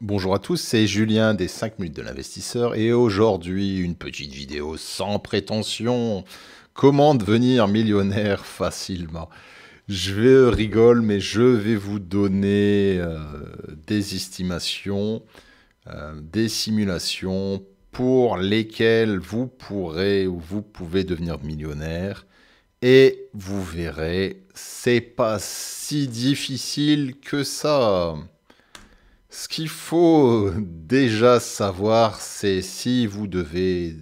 Bonjour à tous, c'est Julien des 5 minutes de l'investisseur et aujourd'hui une petite vidéo sans prétention. Comment devenir millionnaire facilement? Je rigole mais je vais vous donner des estimations, des simulations pour lesquelles vous pourrez ou vous pouvez devenir millionnaire et vous verrez, c'est pas si difficile que ça. Ce qu'il faut déjà savoir, c'est si vous devez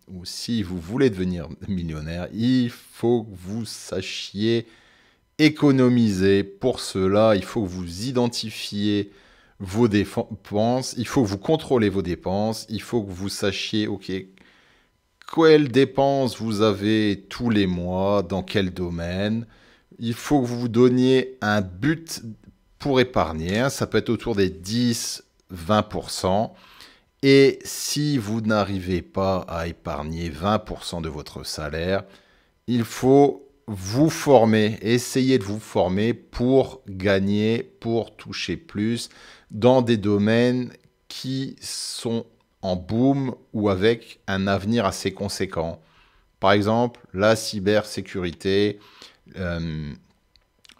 ou si vous voulez devenir millionnaire, il faut que vous sachiez économiser. Pour cela, il faut que vous identifiez vos dépenses, il faut que vous contrôlez vos dépenses, il faut que vous sachiez, ok, quelles dépenses vous avez tous les mois, dans quel domaine. Il faut que vous vous donniez un but pour épargner, hein. Ça peut être autour des 10-20%. Et si vous n'arrivez pas à épargner 20% de votre salaire, il faut vous former, essayer de vous former pour gagner, pour toucher plus dans des domaines qui sont en boom ou avec un avenir assez conséquent. Par exemple, la cybersécurité, euh,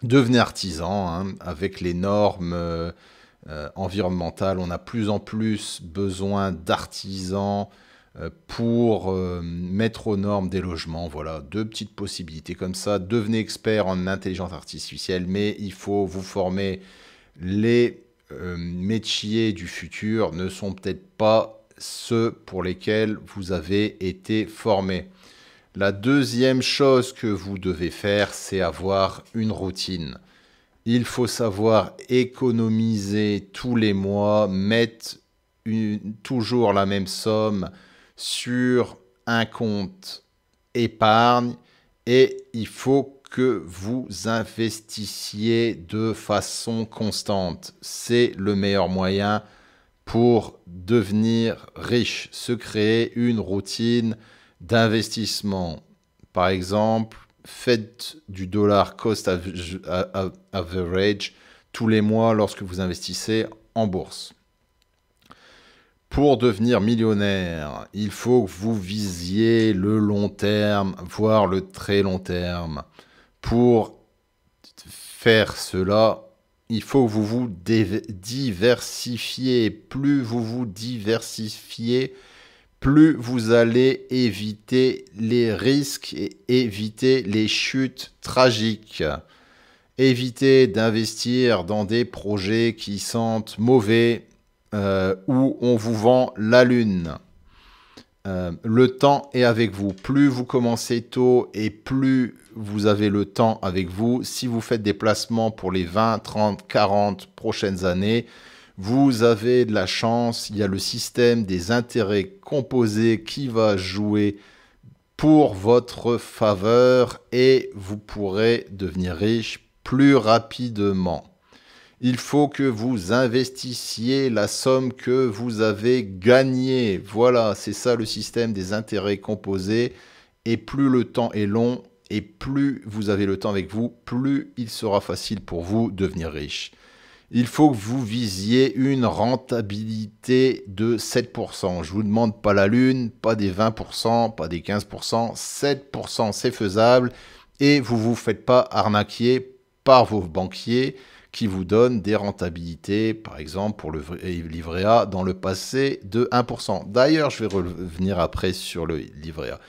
devenez artisan, hein, avec les normes environnementales. On a plus en plus besoin d'artisans pour mettre aux normes des logements. Voilà, deux petites possibilités comme ça. Devenez expert en intelligence artificielle, mais il faut vous former. Les métiers du futur ne sont peut-être pas ceux pour lesquels vous avez été formé. La deuxième chose que vous devez faire, c'est avoir une routine. Il faut savoir économiser tous les mois, mettre toujours la même somme sur un compte épargne et il faut que vous investissiez de façon constante. C'est le meilleur moyen pour devenir riche, se créer une routine d'investissement. Par exemple, faites du dollar cost average tous les mois lorsque vous investissez en bourse. Pour devenir millionnaire, il faut que vous visiez le long terme, voire le très long terme. Pour faire cela, il faut que vous vous diversifiez. Plus vous vous diversifiez, plus vous allez éviter les risques et éviter les chutes tragiques. Évitez d'investir dans des projets qui sentent mauvais, où on vous vend la lune. Le temps est avec vous. Plus vous commencez tôt et plus vous avez le temps avec vous. Si vous faites des placements pour les 20, 30, 40 prochaines années, vous avez de la chance. Il y a le système des intérêts composés qui va jouer pour votre faveur et vous pourrez devenir riche plus rapidement. Il faut que vous investissiez la somme que vous avez gagnée. Voilà, c'est ça le système des intérêts composés. Et plus le temps est long et plus vous avez le temps avec vous, plus il sera facile pour vous de devenir riche. Il faut que vous visiez une rentabilité de 7%. Je ne vous demande pas la lune, pas des 20%, pas des 15%. 7%, c'est faisable. Et vous ne vous faites pas arnaquer par vos banquiers qui vous donnent des rentabilités, par exemple pour le livret A dans le passé de 1%. D'ailleurs, je vais revenir après sur le livret A.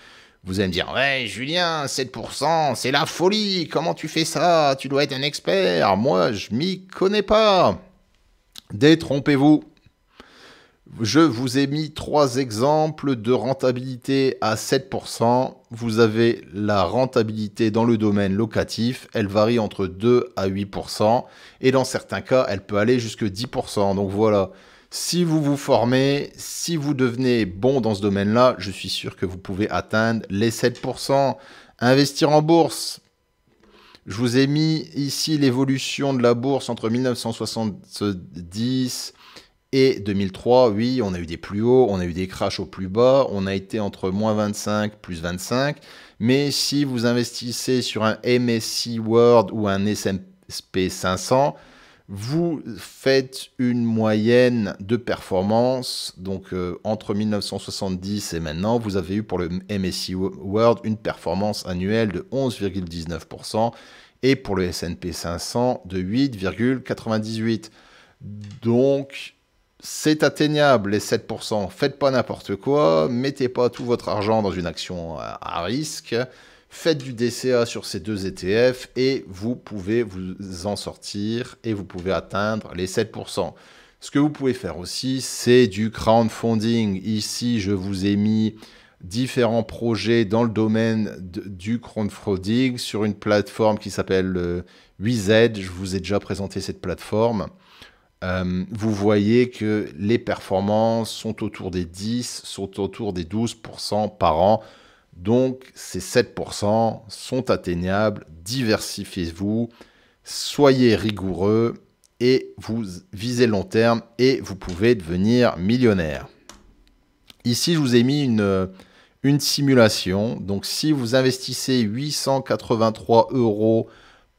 Vous allez me dire, ouais, Julien, 7%, c'est la folie. Comment tu fais ça? Tu dois être un expert. Moi, je m'y connais pas. Détrompez-vous. Je vous ai mis 3 exemples de rentabilité à 7%. Vous avez la rentabilité dans le domaine locatif. Elle varie entre 2 à 8%. Et dans certains cas, elle peut aller jusqu'à 10%. Donc voilà. Si vous vous formez, si vous devenez bon dans ce domaine-là, je suis sûr que vous pouvez atteindre les 7%. Investir en bourse. Je vous ai mis ici l'évolution de la bourse entre 1970 et 2003. Oui, on a eu des plus hauts, on a eu des crashs au plus bas, on a été entre moins 25, plus 25. Mais si vous investissez sur un MSCI World ou un S&P 500, Vous faites une moyenne de performance, donc entre 1970 et maintenant, vous avez eu pour le MSCI World une performance annuelle de 11,19% et pour le S&P 500 de 8,98%. Donc, c'est atteignable les 7%. Faites pas n'importe quoi, mettez pas tout votre argent dans une action à risque. Faites du DCA sur ces deux ETF et vous pouvez vous en sortir et vous pouvez atteindre les 7%. Ce que vous pouvez faire aussi, c'est du crowdfunding. Ici, je vous ai mis différents projets dans le domaine du crowdfunding sur une plateforme qui s'appelle WeZ. Je vous ai déjà présenté cette plateforme. Vous voyez que les performances sont autour des 10, sont autour des 12% par an. Donc, ces 7% sont atteignables. Diversifiez-vous, soyez rigoureux et vous visez long terme et vous pouvez devenir millionnaire. Ici, je vous ai mis une simulation. Donc, si vous investissez 883 €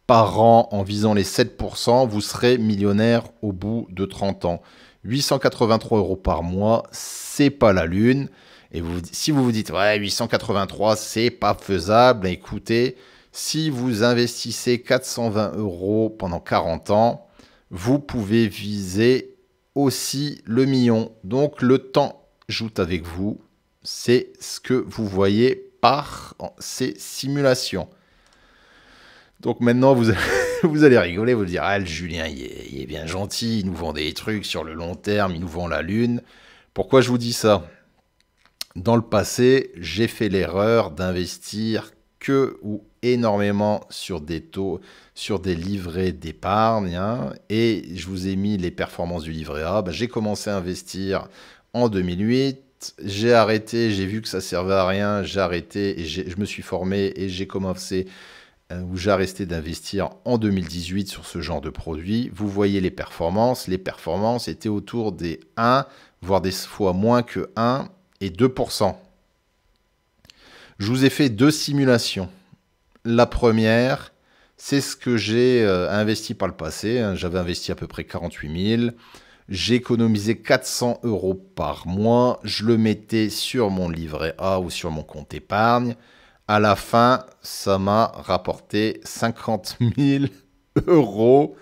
par an en visant les 7%, vous serez millionnaire au bout de 30 ans. 883 € par mois, c'est pas la lune. Et si vous vous dites, ouais, 883, c'est pas faisable, écoutez, si vous investissez 420 € pendant 40 ans, vous pouvez viser aussi le million. Donc, le temps joue avec vous. C'est ce que vous voyez par ces simulations. Donc maintenant, vous allez rigoler, vous dire, ah, le Julien, il est bien gentil, il nous vend des trucs sur le long terme, il nous vend la lune. Pourquoi je vous dis ça ? Dans le passé, j'ai fait l'erreur d'investir que ou énormément sur des taux, sur des livrets d'épargne. Et je vous ai mis les performances du livret A. J'ai commencé à investir en 2008. J'ai arrêté, j'ai vu que ça servait à rien. J'ai arrêté et je me suis formé et j'ai commencé où j'ai arrêté d'investir en 2018 sur ce genre de produit. Vous voyez les performances. Les performances étaient autour des 1, voire des fois moins que 1. Et 2%. Je vous ai fait deux simulations. La première, c'est ce que j'ai investi par le passé. J'avais investi à peu près 48 000. J'ai économisé 400 € par mois. Je le mettais sur mon livret A ou sur mon compte épargne. À la fin, ça m'a rapporté 50 000 €.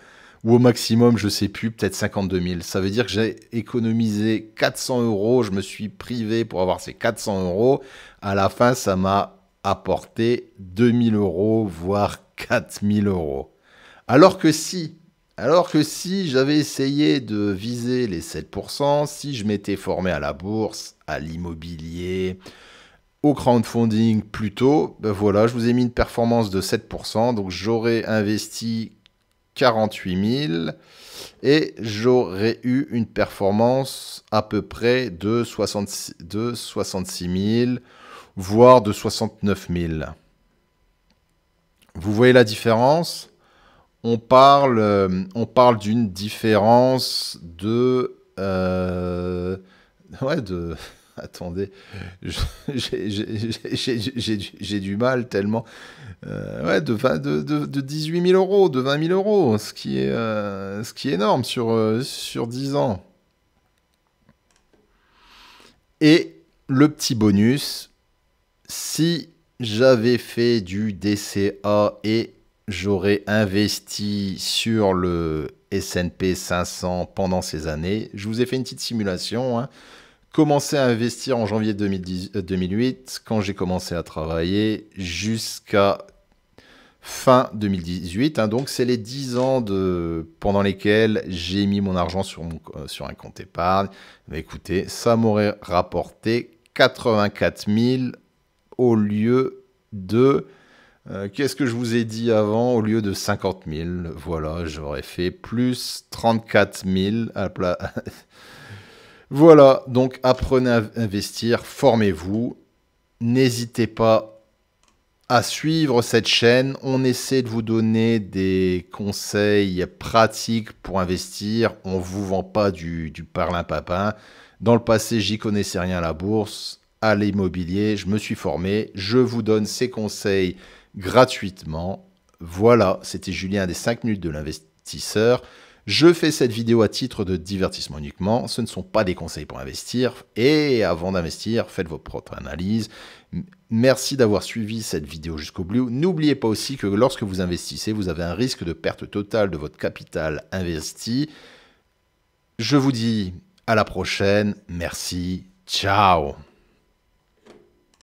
Ou au maximum, je ne sais plus, peut-être 52 000. Ça veut dire que j'ai économisé 400 €. Je me suis privé pour avoir ces 400 €. À la fin, ça m'a apporté 2 000 €, voire 4 000 €. Alors que si j'avais essayé de viser les 7%, si je m'étais formé à la bourse, à l'immobilier, au crowdfunding plus tôt, ben voilà, je vous ai mis une performance de 7%. Donc j'aurais investi 48 000 et j'aurais eu une performance à peu près de 66 000, voire de 69 000. Vous voyez la différence ? On parle d'une différence de... Attendez, j'ai du mal tellement... de 18 000 €, de 20 000 €, ce qui est énorme sur 10 ans. Et le petit bonus, si j'avais fait du DCA et j'aurais investi sur le S&P 500 pendant ces années, je vous ai fait une petite simulation, Commencé à investir en janvier 2008, quand j'ai commencé à travailler, jusqu'à fin 2018. Donc, c'est les 10 ans pendant lesquels j'ai mis mon argent sur un compte épargne. Mais écoutez, ça m'aurait rapporté 84 000 au lieu de... qu'est-ce que je vous ai dit avant ? Au lieu de 50 000. Voilà, j'aurais fait plus 34 000 à la place... Voilà, donc apprenez à investir, formez-vous. N'hésitez pas à suivre cette chaîne. On essaie de vous donner des conseils pratiques pour investir. On ne vous vend pas du parlimpapin. Dans le passé, j'y connaissais rien à la bourse, à l'immobilier. Je me suis formé. Je vous donne ces conseils gratuitement. Voilà, c'était Julien des 5 minutes de l'investisseur. Je fais cette vidéo à titre de divertissement uniquement, ce ne sont pas des conseils pour investir, et avant d'investir, faites vos propres analyses. Merci d'avoir suivi cette vidéo jusqu'au bout. N'oubliez pas aussi que lorsque vous investissez, vous avez un risque de perte totale de votre capital investi. Je vous dis à la prochaine, merci, ciao.